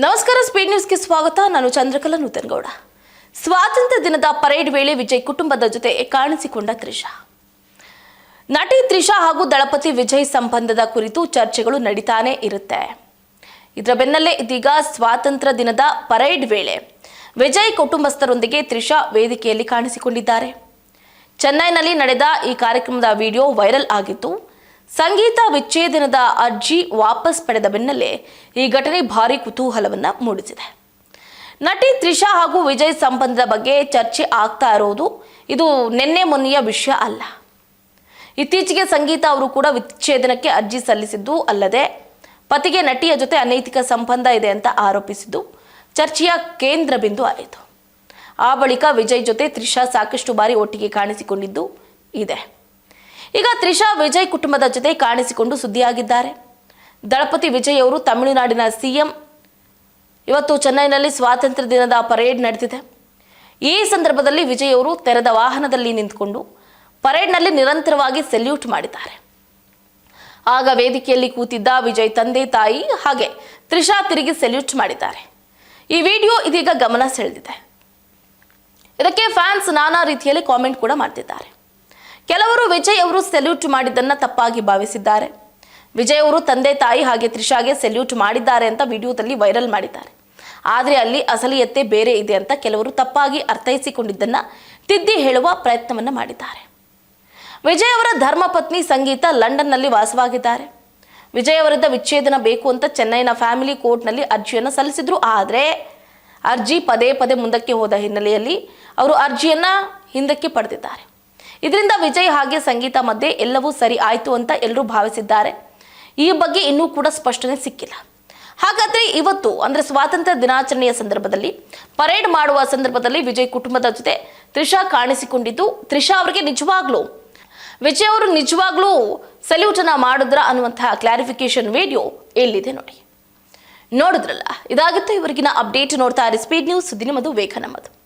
ನಮಸ್ಕಾರ, ಸ್ಪೀಡ್ ನ್ಯೂಸ್ಗೆ ಸ್ವಾಗತ. ನಾನು ಚಂದ್ರಕಲಾ ನೂತನಗೌಡ. ಸ್ವಾತಂತ್ರ್ಯ ದಿನದ ಪರೇಡ್ ವೇಳೆ ವಿಜಯ್ ಕುಟುಂಬದ ಜೊತೆ ಕಾಣಿಸಿಕೊಂಡ ತ್ರಿಷಾ. ನಟಿ ತ್ರಿಷಾ ಹಾಗೂ ದಳಪತಿ ವಿಜಯ್ ಸಂಬಂಧದ ಕುರಿತು ಚರ್ಚೆಗಳು ನಡೀತಾನೆ ಇರುತ್ತೆ. ಇದರ ಬೆನ್ನಲ್ಲೇ ಇದೀಗ ಸ್ವಾತಂತ್ರ್ಯ ದಿನದ ಪರೇಡ್ ವೇಳೆ ವಿಜಯ್ ಕುಟುಂಬಸ್ಥರೊಂದಿಗೆ ತ್ರಿಷಾ ವೇದಿಕೆಯಲ್ಲಿ ಕಾಣಿಸಿಕೊಂಡಿದ್ದಾರೆ. ಚೆನ್ನೈನಲ್ಲಿ ನಡೆದ ಈ ಕಾರ್ಯಕ್ರಮದ ವಿಡಿಯೋ ವೈರಲ್ ಆಗಿತ್ತು. ಸಂಗೀತ ವಿಚ್ಛೇದನದ ಅರ್ಜಿ ವಾಪಸ್ ಪಡೆದ ಬೆನ್ನಲ್ಲೇ ಈ ಘಟನೆ ಭಾರೀ ಕುತೂಹಲವನ್ನು ಮೂಡಿಸಿದೆ. ನಟಿ ತ್ರಿಷಾ ಹಾಗೂ ವಿಜಯ್ ಸಂಬಂಧದ ಬಗ್ಗೆ ಚರ್ಚೆ ಆಗ್ತಾ ಇರೋದು ಇದು ನಿನ್ನೆ ಮೊನ್ನೆಯ ವಿಷಯ ಅಲ್ಲ. ಇತ್ತೀಚೆಗೆ ಸಂಗೀತ ಅವರು ಕೂಡ ವಿಚ್ಛೇದನಕ್ಕೆ ಅರ್ಜಿ ಸಲ್ಲಿಸಿದ್ದು ಅಲ್ಲದೆ ಪತಿಗೆ ನಟಿಯ ಜೊತೆ ಅನೈತಿಕ ಸಂಬಂಧ ಇದೆ ಅಂತ ಆರೋಪಿಸಿದ್ದು ಚರ್ಚೆಯ ಕೇಂದ್ರ ಬಿಂದು ಆಯಿತು. ಆ ಬಳಿಕ ವಿಜಯ್ ಜೊತೆ ತ್ರಿಷಾ ಸಾಕಷ್ಟು ಬಾರಿ ಒಟ್ಟಿಗೆ ಕಾಣಿಸಿಕೊಂಡಿದ್ದು ಇದೆ. ಈಗ ತ್ರಿಷಾ ವಿಜಯ್ ಕುಟುಂಬದ ಜೊತೆ ಕಾಣಿಸಿಕೊಂಡು ಸುದ್ದಿಯಾಗಿದ್ದಾರೆ. ದಳಪತಿ ವಿಜಯ್ ಅವರು ತಮಿಳುನಾಡಿನ ಸಿಎಂ. ಇವತ್ತು ಚೆನ್ನೈನಲ್ಲಿ ಸ್ವಾತಂತ್ರ್ಯ ದಿನದ ಪರೇಡ್ ನಡೆದಿದೆ. ಈ ಸಂದರ್ಭದಲ್ಲಿ ವಿಜಯ್ ಅವರು ತೆರೆದ ವಾಹನದಲ್ಲಿ ನಿಂತುಕೊಂಡು ಪರೇಡ್ನಲ್ಲಿ ನಿರಂತರವಾಗಿ ಸೆಲ್ಯೂಟ್ ಮಾಡಿದ್ದಾರೆ. ಆಗ ವೇದಿಕೆಯಲ್ಲಿ ಕೂತಿದ್ದ ವಿಜಯ್ ತಂದೆ ತಾಯಿ ಹಾಗೆ ತ್ರಿಷಾ ತಿರುಗಿ ಸೆಲ್ಯೂಟ್ ಮಾಡಿದ್ದಾರೆ. ಈ ವಿಡಿಯೋ ಇದೀಗ ಗಮನ ಸೆಳೆದಿದೆ. ಇದಕ್ಕೆ ಫ್ಯಾನ್ಸ್ ನಾನಾ ರೀತಿಯಲ್ಲಿ ಕಾಮೆಂಟ್ ಕೂಡ ಮಾಡ್ತಿದ್ದಾರೆ. ಕೆಲವರು ವಿಜಯ್ ಅವರು ಸೆಲ್ಯೂಟ್ ಮಾಡಿದ್ದನ್ನ ತಪ್ಪಾಗಿ ಭಾವಿಸಿದ್ದಾರೆ. ವಿಜಯ್ ಅವರು ತಂದೆ ತಾಯಿ ಹಾಗೆ ತ್ರಿಷಾಗೆ ಸೆಲ್ಯೂಟ್ ಮಾಡಿದ್ದಾರೆ ಅಂತ ವಿಡಿಯೋದಲ್ಲಿ ವೈರಲ್ ಮಾಡಿದ್ದಾರೆ. ಆದರೆ ಅಲ್ಲಿ ಅಸಲಿಯತ್ತೆ ಬೇರೆ ಇದೆ ಅಂತ ಕೆಲವರು ತಪ್ಪಾಗಿ ಅರ್ಥೈಸಿಕೊಂಡಿದ್ದನ್ನ ತಿದ್ದಿ ಹೇಳುವ ಪ್ರಯತ್ನವನ್ನ ಮಾಡಿದ್ದಾರೆ. ವಿಜಯ್ ಅವರ ಧರ್ಮಪತ್ನಿ ಸಂಗೀತ ಲಂಡನ್ನಲ್ಲಿ ವಾಸವಾಗಿದ್ದಾರೆ. ವಿಜಯ್ ಅವರಿಂದ ವಿಚ್ಛೇದನ ಬೇಕು ಅಂತ ಚೆನ್ನೈನ ಫ್ಯಾಮಿಲಿ ಕೋರ್ಟ್ನಲ್ಲಿ ಅರ್ಜಿಯನ್ನು ಸಲ್ಲಿಸಿದ್ರು. ಆದರೆ ಅರ್ಜಿ ಪದೇ ಪದೇ ಮುಂದಕ್ಕೆ ಹೋದ ಹಿನ್ನೆಲೆಯಲ್ಲಿ ಅವರು ಅರ್ಜಿಯನ್ನ ಹಿಂದಕ್ಕೆ ಪಡೆದಿದ್ದಾರೆ. ಇದರಿಂದ ವಿಜಯ್ ಹಾಗೆ ಸಂಗೀತ ಮಧ್ಯೆ ಎಲ್ಲವೂ ಸರಿ ಆಯಿತು ಅಂತ ಎಲ್ಲರೂ ಭಾವಿಸಿದ್ದಾರೆ. ಈ ಬಗ್ಗೆ ಇನ್ನೂ ಕೂಡ ಸ್ಪಷ್ಟನೆ ಸಿಕ್ಕಿಲ್ಲ. ಹಾಗಾದ್ರೆ ಇವತ್ತು ಅಂದ್ರೆ ಸ್ವಾತಂತ್ರ್ಯ ದಿನಾಚರಣೆಯ ಸಂದರ್ಭದಲ್ಲಿ ಪರೇಡ್ ಮಾಡುವ ಸಂದರ್ಭದಲ್ಲಿ ವಿಜಯ್ ಕುಟುಂಬದ ಜೊತೆ ತ್ರಿಷಾ ಕಾಣಿಸಿಕೊಂಡಿದ್ದು ತ್ರಿಷಾ ಅವರಿಗೆ ವಿಜಯ್ ಅವರು ನಿಜವಾಗ್ಲೂ ಸಲ್ಯೂಟ್ ಅನ್ನ ಮಾಡಿದ್ರ ಅನ್ನುವಂತಹ ಕ್ಲಾರಿಫಿಕೇಶನ್ ವಿಡಿಯೋ ಎಲ್ಲಿದೆ ನೋಡಿ. ನೋಡಿದ್ರಲ್ಲ, ಇದಾಗಿತ್ತು ಇವರಿಗಿನ ಅಪ್ಡೇಟ್. ನೋಡ್ತಾ ಇರಿ ಸ್ಪೀಡ್ ನ್ಯೂಸ್, ಸುದ್ದಿ ನಿಮ್ಮದು, ವೇಗ ನಮ್ಮದು.